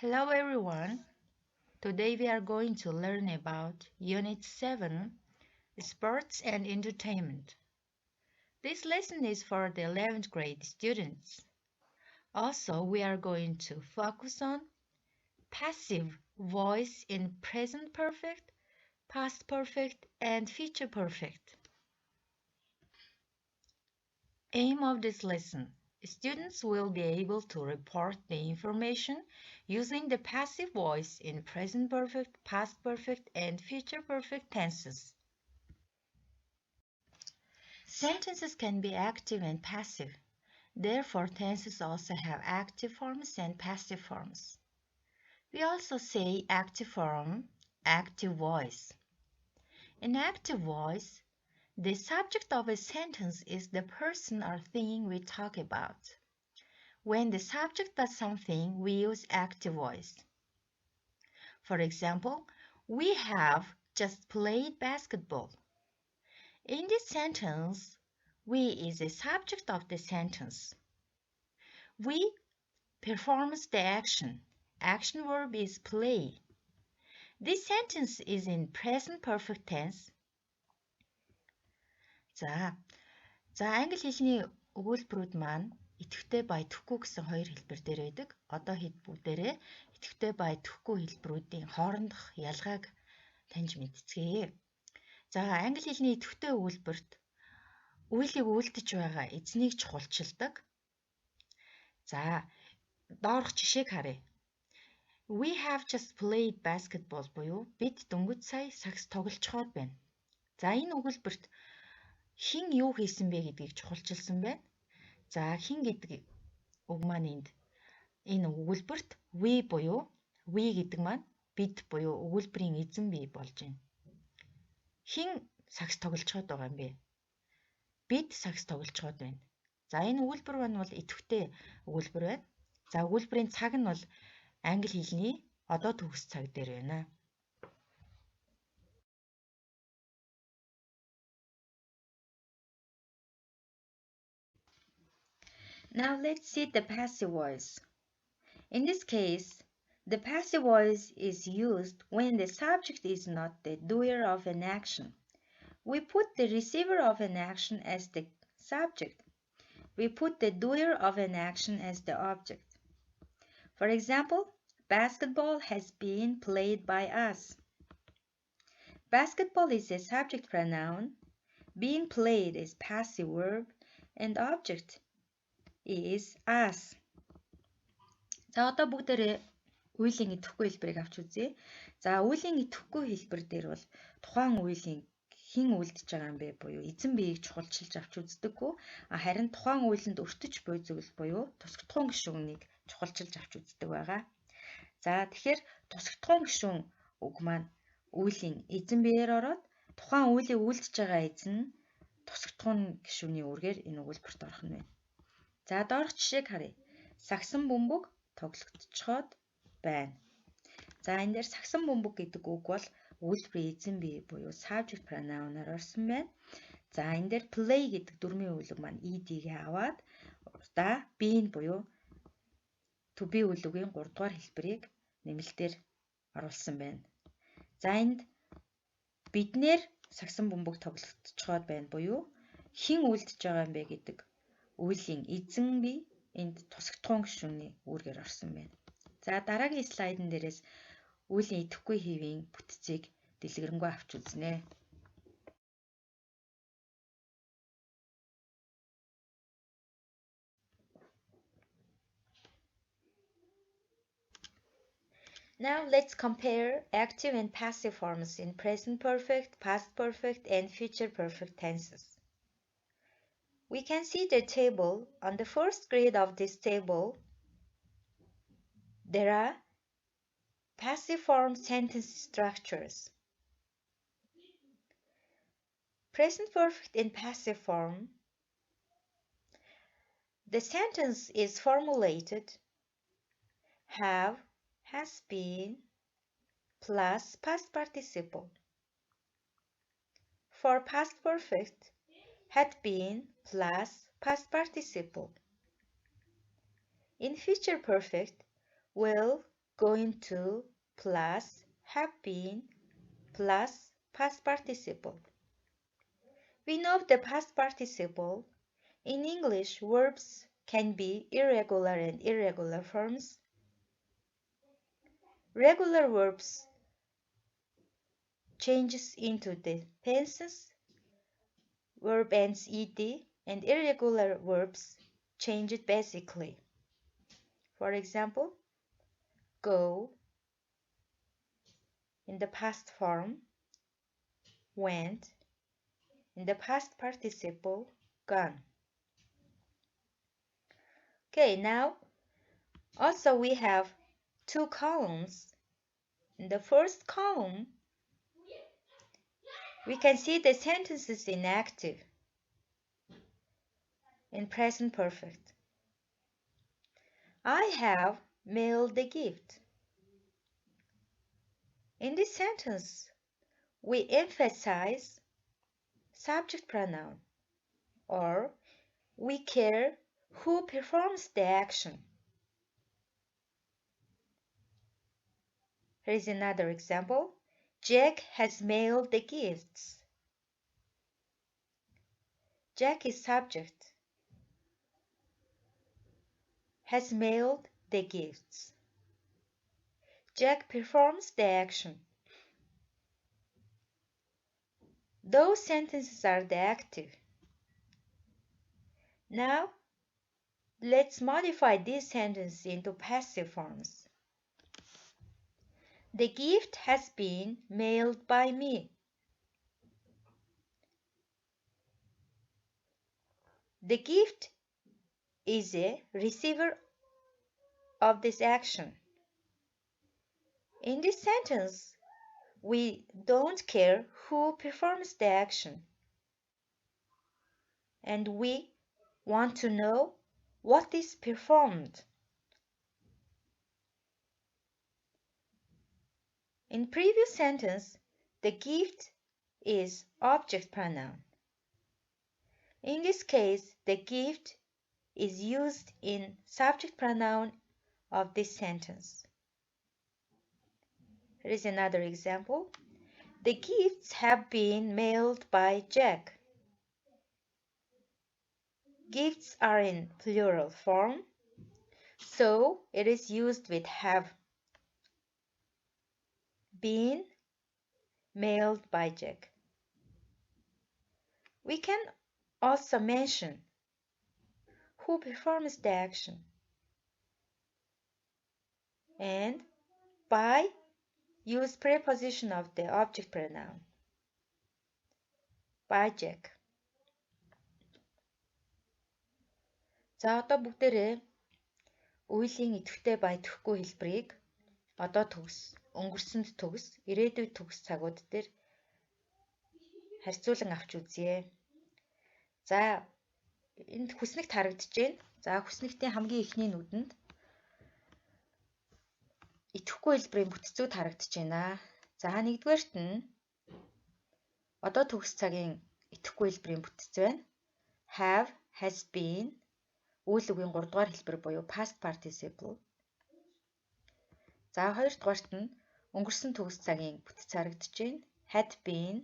Hello everyone. Today we are going to learn about Unit 7, Sports and Entertainment. This lesson is for the 11th grade students. Also, we are going to focus on passive voice in present perfect, past perfect, and future perfect. Aim of this lesson. Students will be able to report the information using the passive voice in present perfect, past perfect, and future perfect tenses. Sentences can be active and passive. Therefore, tenses also have active forms and passive forms. We also say active form, active voice. In active voice, the subject of a sentence is the person or thing we talk about. When the subject does something, we use active voice. For example, we have just played basketball. In this sentence, we is the subject of the sentence. We performs the action. Action verb is play. This sentence is in present perfect tense. Англи хэлний өгүүлбэрүүд маань идэвхтэй бая төггүй гэсэн хоёр хэлбэр дээр байдаг. Одоо хэд бүгдээрээ идэвхтэй бая төггүй хэлбэрүүдийн хоорондох ялгааг таньж мэдцгээе. Англи хэлний идэвхтэй өгүүлбэрт үйлийг үйлдэж байгаа эзнийг чухалчилдаг. Доорх жишээг харъя. We have just played basketball буюу бид дөнгөж сая сакс тоглолцоход байна. Энэ өгүүлбэрт хэн юу хийсэн бэ гэдгийг чухалчилсан байна. Хэн гэдэг үг маань энэ өгүүлбэрт we буюу we гэдэг маань бид буюу өгүүлбэрийн эзэн бий болж байна. Хэн сакс тоглолцоход байгаа юм бэ? Бид сакс тоглолцоход байна. Энэ өгүүлбэр маань бол идэвхтэй өгүүлбэр байна. Өгүүлбэрийн цаг нь бол англи хэлний одоо төгс цаг дээр байна. Now let's see the passive voice. In this case, the passive voice is used when the subject is not the doer of an action. We put the receiver of an action as the subject. We put the doer of an action as the object. For example, basketball has been played by us. Basketball is a subject pronoun. Being played is passive verb and object is us. Одоо бүгдээрээ үеийн идэвхгүй хэлбэрийг авч үзье. Үеийн идэвхгүй хэлбэр дээр бол тухайн үеийн хэн үлдэж байгаа юм бэ буюу эзэн биеийг чухалчилж авч үздэггүй. Харин тухайн үйлэнд өртөж буй зүйл буюу тусгатгуун гишүүнийг чухалчилж авч үздэг байгаа. Тэгэхээр тусгатгуун гишүүн үг маань үеийн эзэн биеэр ороод тухайн үйлийг үлдэж байгаа эзэн тусгатгуун гишүүний үргээр энэ өгүүлбэрт орох нь байна. Доорх жишээг харъя. Сагсан бөмбөг тоглогдчиход байна. Энэ дээр сагсан бөмбөг гэдэг үг бол үйлдвэрийн эзэн бие буюу subject pronoun-аар орсон байна. Энэ дээр play гэдэг дөрмийн үйлэг маань ed-гээ аваад урдаа been буюу to be үйлгийн 3 дугаар хэлбэрийг нэмэлтээр оруулсан байна. Энд биднэр сагсан бөмбөг тоглогдчиход байна буюу хэн үлдэж байгаа юм бэ гэдэг үеийн эзэн бие энд тусгатгуун гишүүний үүргээр орсон байна. Дараагийн слайдн дээрээс үеийн идэвхгүй хэвийн бүтцийг дэлгэрэнгүй авч үзнэ. Now let's compare active and passive forms in present perfect, past perfect, and future perfect tenses. We can see the table. On the first grid of this table, there are passive form sentence structures. Present perfect in passive form, the sentence is formulated have, has been, plus past participle. For past perfect, had been plus past participle. In future perfect, will going to plus have been plus past participle. We know the past participle. In English, verbs can be irregular and irregular forms. Regular verbs changes into the tenses, verb ends ed, and irregular verbs change it basically. For example, go in the past form, went in the past participle, gone. Okay, now also we have two columns. In the first column, we can see the sentences in active, in present perfect. I have mailed the gift. In this sentence, we emphasize subject pronoun, or we care who performs the action. Here is another example. Jack has mailed the gifts. Jack is subject. Has mailed the gifts. Jack performs the action. Those sentences are the active. Now, let's modify this sentence into passive forms. The gift has been mailed by me. The gift is a receiver of this action. In this sentence, we don't care who performs the action, and we want to know what is performed. In previous sentence, the gift is object pronoun. In this case, the gift is used in subject pronoun of this sentence. Here is another example. The gifts have been mailed by Jack. Gifts are in plural form, so it is used with have been mailed by Jack. We can also mention who performs the action, and by use preposition of the object pronoun. By Jack. За одоо бүгдээрээ үеийн идэвхтэй ба идэвхгүй хэлбэрийг одоо төгс, өнгөрсөнд төгс, ирээдүйд төгс цагууд дээр харьцуулан авч үзье. За энд хүснэгт харагдаж байна. За хүснэгтийн хамгийн ихний нүдэнд идэвхгүй хэлбэрийн бүтцүүд харагдаж байна. За нэгдүгээрт нь одоо төгс цагийн идэвхгүй хэлбэрийн бүтц байна. Have, has been, үйл үгийн 3 дугаар хэлбэр буюу past participle. За хоёрдугаарт нь өнгөрсөн төгс цагийн бүтц харагдаж байна. Had been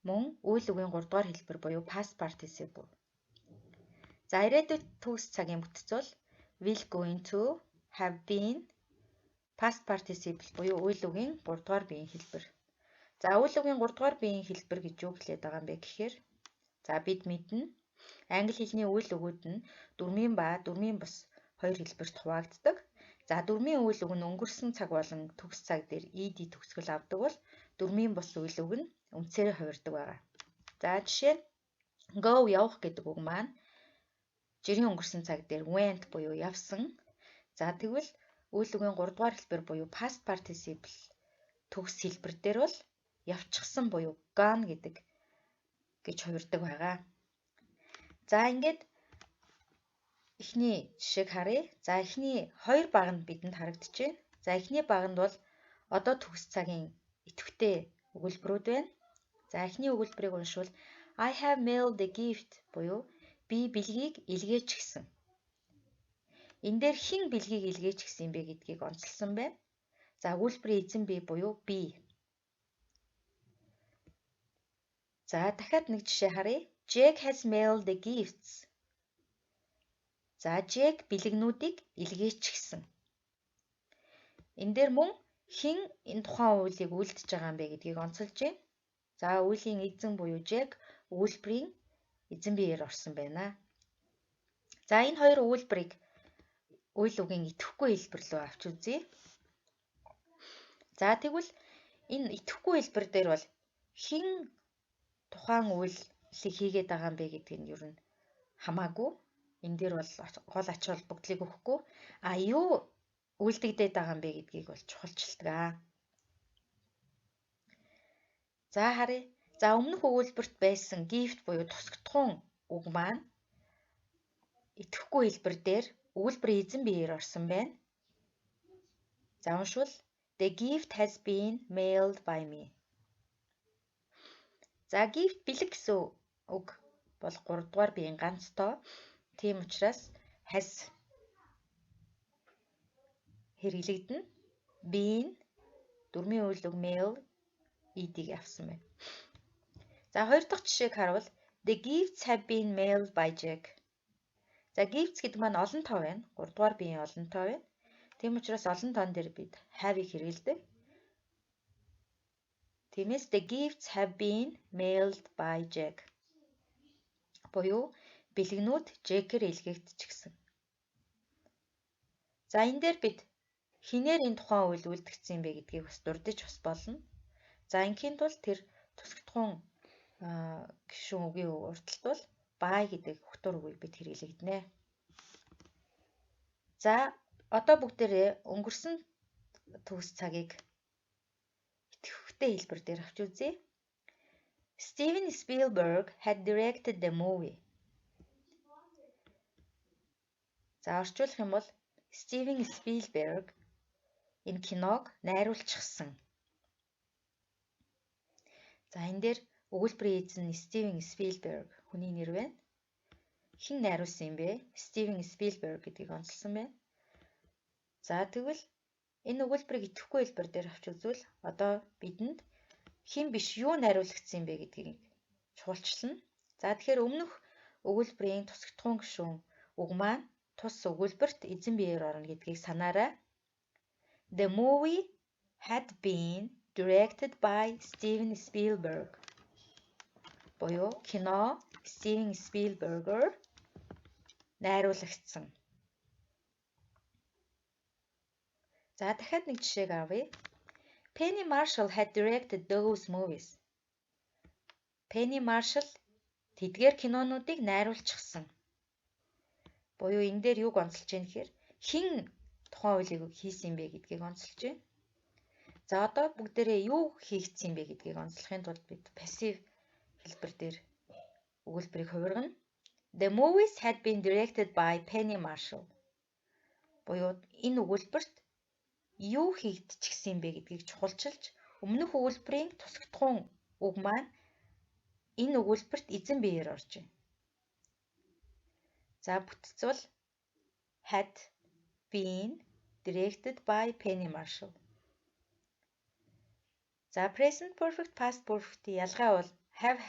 мөн үйл үгийн 3 дугаар хэлбэр буюу past participle. За ирээдүйд төгс цагийн бүтц бол will, going to, have been, past participle буюу үйл үгийн 3 дугаар биеийн хэлбэр. За үйл үгийн 3 дугаар биеийн хэлбэр гэж юу хэлээд байгаа юм бэ гэхээр, за бид мэднэ англи хэлний үйл үгүүд нь дөрмийн ба дөрмийн бус хоёр хэлбэрт хуваагддаг. За дөрмийн үйл үг нь өнгөрсөн цаг болон төгс цаг дээр ed төгсгөл авдаг бол дөрмийн бус үйл үг нь үндсээрээ хувирдаг байгаа. За жишээ нь go явах гэдэг үг маань жирийн өнгөрсөн цаг дээр went буюу явсан. За тэгвэл үйл үгийн 3 дугаар хэлбэр буюу past participle төгс хэлбэр дээр бол явчихсан буюу gone гэдэг гэж хувирдаг байгаа. За ингээд эхний жишээг харъя. За эхний хоёр баганд бидэнд харагдаж байна. За эхний баганд бол одоо төгс цагийн идэвхтэй өгүүлбэрүүд байна. За эхний өгүүлбэрийг уншвал I have mailed the gift буюу би бэлгийг илгээж гисэн. энэ дээр хэн бэлгийг илгээж гисэн бэ гэдгийг онцолсон байна. За өгүүлбэрийн эзэн бие буюу B. За дахиад нэг жишээ харъя. Jack has mailed the gifts. За Jack бэлгнүүдийг илгээж гисэн. Энэ дээр мөн хэн энэ тухайн үйлийг үйлдэж байгаа юм бэ гэдгийг онцолж байна. За үеийн эзэн буюу Jack өгүүлбэрийн эзэн биеэр орсон байна. За энэ хоёр өгүүлбэрийг үйл үгийн идэвхгүй хэлбэр рүү авч үзье. За тэгвэл энэ идэвхгүй хэлбэр дээр бол хэн тухайн үйлийг хийгээд байгаа юм бэ гэдгийг нь ер нь хамаагүй. Энэ дээр бол гол ач холбогдлыг өгөхгүй. Юу үйлдэгдээд байгаа юм бэ гэдгийг бол чухалчилдаг. За харъя. За өмнөх өгүүлбэрт байсан gift буюу тусгатхуун үг маань идэвхгүй хэлбэр дээр өгүүлбэрийн эзэн биеэр орсон байна. За уншвал The gift has been mailed by me. За gift бэлэг гэсэн үг бол 3 дугаар биеийн ганц тоо. Тийм учраас has хэрэглэгдэнэ. Been дөрмийн үйл үг mail ed-ийг авсан байна. За хоёр дахь жишээг харуул The gifts have been mailed by Jack. За gifts гэдэг маань олон тоо байна. 3 дугаар биеийн олон тоо байна. Тийм учраас олон тоон дээр бид have-ийг хэрэглэдэг. Тиймээс the gifts have been mailed by Jack. Буюу бэлгнүүд Jack-ээр илгээгдчихсэн. За энэ дээр бид хинээр энэ тухайн үйл үйлдэгдсэн бэ гэдгийг бас дурдж бас болно. За ингийн тулд тэр тусгатхуун гишүүн үгийн урталт бол by гэдэг хутуур үгийг бид хэрэглэгдэнэ. За одоо бүгдээрээ өнгөрсөн төгс цагийг идэвхтэй хэлбэр дээр авч үзье. Steven Spielberg had directed the movie. За орчуулах юм бол Steven Spielberg энэ киног найруулчихсан. За энэ дээр өгүүлбэрийн эзэн Steven Spielberg хүний нэр байна. Хэн найруулсан юм бэ? Steven Spielberg гэдгийг онцолсон байна. За тэгвэл энэ өгүүлбэрийг идэвхгүй хэлбэр дээр авч үзвэл одоо бидэнд хэн биш юу найруулагдсан юм бэ гэдгийг чухалчилна. За тэгэхээр өмнөх өгүүлбэрийн тусгатхуун гишүүн үг маань тус өгүүлбэрт эзэн биеэр орно гэдгийг санаарай. The movie had been directed by Steven Spielberg. Буюу кино Steven Spielberg-оор найруулагдсан. За дахиад нэг жишээг авъя. Penny Marshall had directed those movies. Penny Marshall тэдгээр кинонуудыг найруулчихсан. Буюу энэ дээр юуг онцолж байна гэхээр хэн тухайн үйлийг хийсэн бэ гэдгийг онцолж байна. За одоо бүгдээрээ юу хийгдсэн бэ гэдгийг онцлохын тулд бид пассив хэлбэр дээр өгүүлбэрийг хувиргана. The movies had been directed by Penny Marshall. Буюу энэ өгүүлбэрт юу хийгдчихсэн юм бэ гэдгийг чухалчилж өмнөх өгүүлбэрийн тусгатхуун үг маань энэ өгүүлбэрт эзэн биеэр орж байна. За бүтцэл had been directed by Penny Marshall. За present perfect past perfect-ийн ялгаа бол have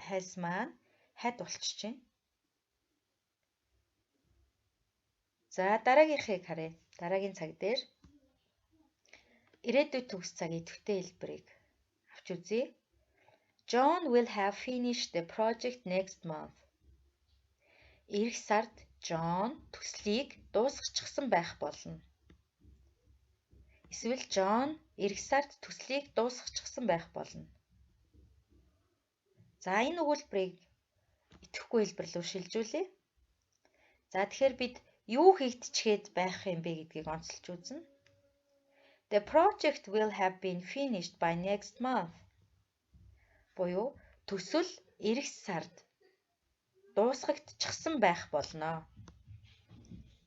has маань had болчихж байна. За дараагийнхыг харъя. Дараагийн цаг дээр ирээдүйд төгс цагийн идэвхтэй хэлбэрийг авч үзье. John will have finished the project next month. Ирэх сард John төслийг дуусгачихсан байх болно. Эсвэл John ирэх сард төслийг дуусгачихсан байх болно. За энэ өгүүлбэрийг идэвхгүй хэлбэр рүү шилжүүлье. За тэгэхээр бид юу хийгдчихэд байх юм бэ гэдгийг онцолж үзнэ. The project will have been finished by next month. Буюу төсөл ирэх сард дуусгагдчихсан байх болно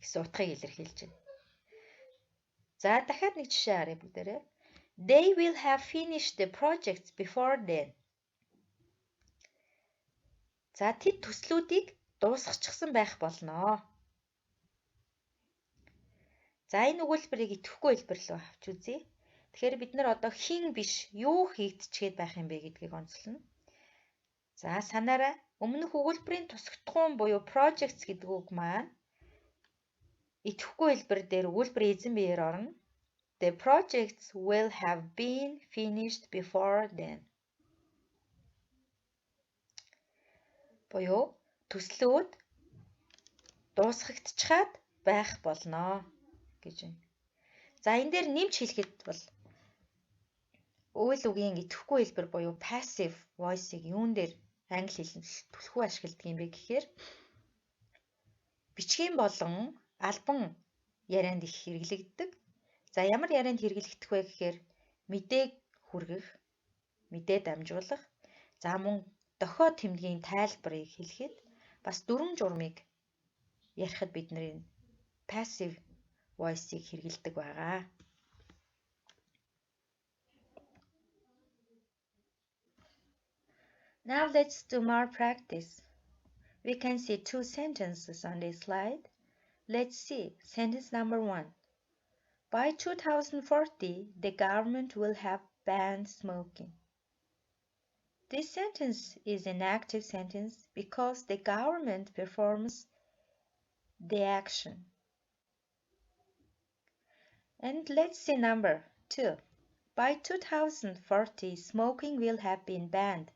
гэсэн утгыг илэрхийлж байна. За дахиад нэг жишээ харъя бүгдээрээ. They will have finished the projects before then. За тэд төслүүдийг дуусгачихсан байх болно. За энэ өгүүлбэрийг идэвхгүй хэлбэр рүү авч үзье. Тэгэхээр бид нар одоо хин биш юу хийгдчихэд байх юм бэ гэдгийг онцлно. За санаарай, өмнөх өгүүлбэрийн тусгатхуун буюу projects гэдэг үг маань идэвхгүй хэлбэр дээр өгүүлбэрийн эзэн биеэр орно. The projects will have been finished before then. Буюу төслүүд дуусгагдчихад байх болно гэж байна. За энэ дээр нэмж хэлэхэд бол үйл үгийн идэвхгүй хэлбэр буюу passive voice-ийг юун дээр англи хэлэнд түлхүү ашигладаг юм бэ гэхээр бичгийн болон албан ярианд их хэрэглэгддэг. За ямар ярианд хэрэглэгдэх вэ гэхээр мэдээг хүргэх, мэдээ дамжуулах, за мөн дохио тэмдгийн тайлбарыг хэлэхэд бас дүрм журмыг ярихад бид нарын passive voice-ийг хэрэглэдэг байгаа. Now let's do more practice. We can see two sentences on this slide. Let's see. Sentence number 1. By 2040, the government will have banned smoking. This sentence is an active sentence because the government performs the action. And let's see number 2. By 2040, smoking will have been banned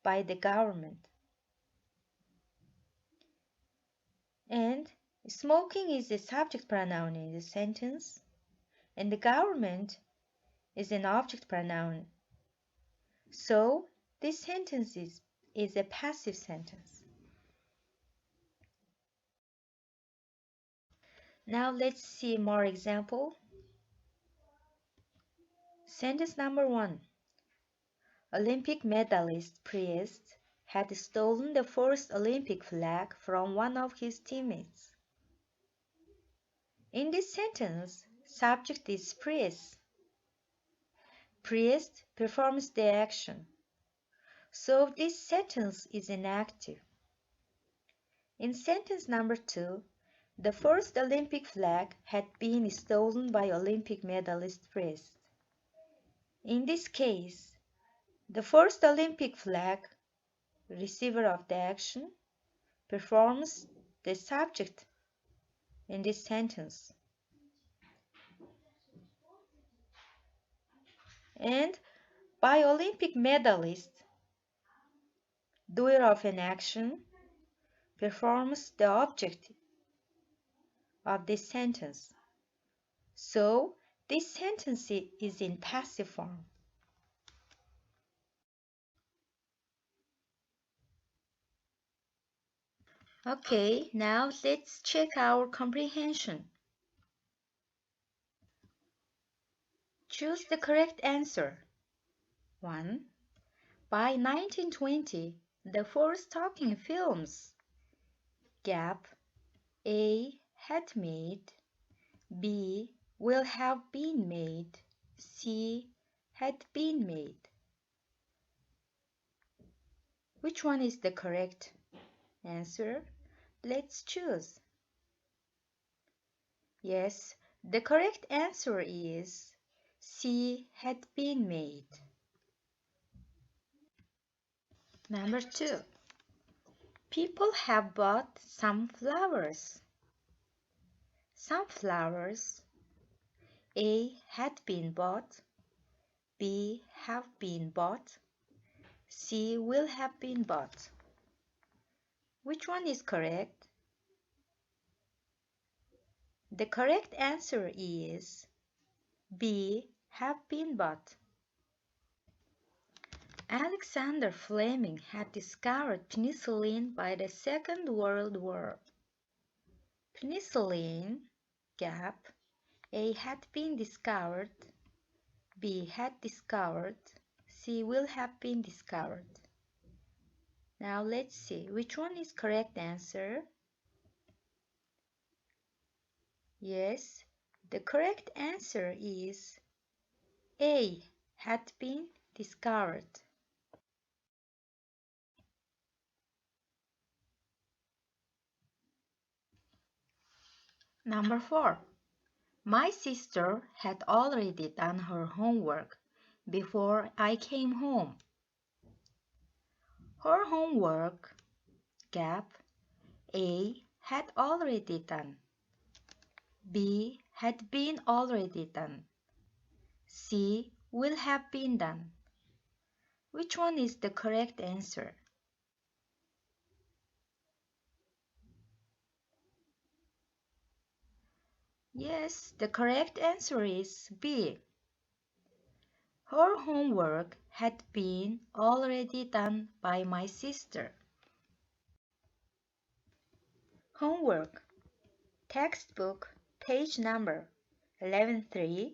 by the government. And smoking is the subject pronoun in the sentence, and the government is an object pronoun. So this sentence is a passive sentence. Now let's see more example. Sentence number 1. Olympic medalist Priest had stolen the first Olympic flag from one of his teammates. In this sentence, subject is Priest. Priest performs the action. So this sentence is inactive. In sentence number 2, the first Olympic flag had been stolen by Olympic medalist Priest. In this case, the first Olympic flag, receiver of the action, performs the subject in this sentence. And by Olympic medalist, doer of an action, performs the object of this sentence. So this sentence is in passive form. Okay, now let's check our comprehension. Choose the correct answer. 1. By 1920, the first talking films gap A had made, B will have been made, C had been made. Which one is the correct answer? Let's choose. Yes, the correct answer is C had been made. Number 2. People have bought some flowers. Some flowers. A had been bought, B have been bought, C will have been bought. Which one is correct? The correct answer is B have been bought. Alexander Fleming had discovered penicillin by the Second World War. Penicillin, gap, A had been discovered, B had discovered, C will have been discovered. Now let's see which one is correct answer. Yes, the correct answer is A had been discovered. Number 4. My sister had already done her homework before I came home. Her homework, gap, A had already done. B had been already done. C will have been done. Which one is the correct answer? Yes, the correct answer is B. Her homework had been already done by my sister. Homework. Textbook, page number 11.3.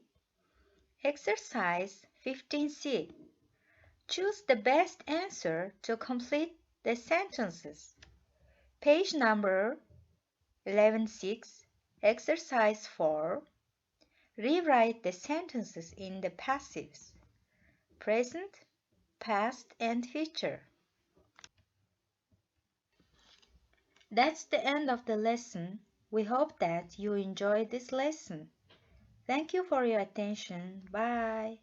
Exercise 15C. Choose the best answer to complete the sentences. Page number 11.6. Exercise 4. Rewrite the sentences in the passives. Present, past, and future. That's the end of the lesson. We hope that you enjoyed this lesson. Thank you for your attention. Bye.